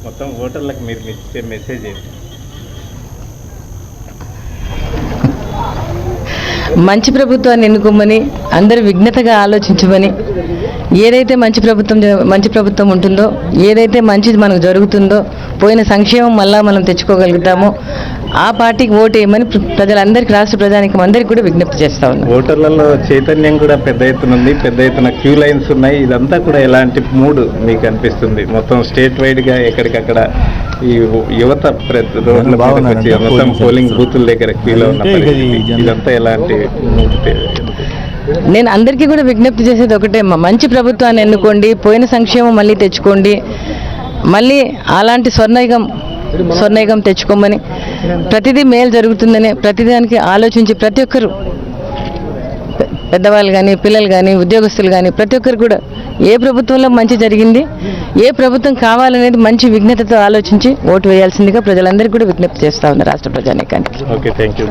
మొత్తం ఓటర్లకు మీరు ఇచ్చే మెసేజ్ ఏంటి? మంచి ప్రభుత్వాన్ని ఎన్నుకోమని, అందరూ విఘ్నతగా ఆలోచించమని, ఏదైతే మంచి ప్రభుత్వం ఉంటుందో, ఏదైతే మంచిది మనకు జరుగుతుందో, పోయిన సంక్షేమం మళ్ళా మనం తెచ్చుకోగలుగుతామో ఆ పార్టీకి ఓటు వేయమని ప్రజలందరికీ, రాష్ట్ర ప్రజానికం అందరికీ కూడా విజ్ఞప్తి చేస్తా ఉన్నాం. ఓటర్లలో చైతన్యం కూడా పెద్ద ఎత్తున ఉంది, పెద్ద ఎత్తున క్యూ లైన్స్ ఉన్నాయి. ఇదంతా కూడా ఎలాంటి మూడ్ మీకు అనిపిస్తుంది? మొత్తం స్టేట్ వైడ్గా ఎక్కడికక్కడ ఈ యువత రోడ్ల మీదకి వచ్చి మొత్తం పోలింగ్ బూతుల దగ్గర క్యూలో ఉన్న పరిస్థితి, ఇదంతా ఎలాంటి మూడ్? నేను అందరికీ కూడా విజ్ఞప్తి చేసేది ఒకటే, మంచి ప్రభుత్వాన్ని ఎన్నుకోండి, పోయిన సంక్షేమం మళ్ళీ తెచ్చుకోండి, మళ్ళీ అలాంటి స్వర్ణయుగం తెచ్చుకోమని, ప్రతిదీ మేలు జరుగుతుందని ప్రతిదానికి ఆలోచించి ప్రతి ఒక్కరు, పెద్దవాళ్ళు కానీ, పిల్లలు కానీ, ఉద్యోగస్తులు కానీ, ప్రతి ఒక్కరు కూడా ఏ ప్రభుత్వంలో మంచి జరిగింది, ఏ ప్రభుత్వం కావాలనేది మంచి విఘ్నతతో ఆలోచించి ఓటు వేయాల్సిందిగా ప్రజలందరికీ కూడా విజ్ఞప్తి చేస్తా ఉన్నారు రాష్ట్ర ప్రజానీకానికి. Okay, thank you.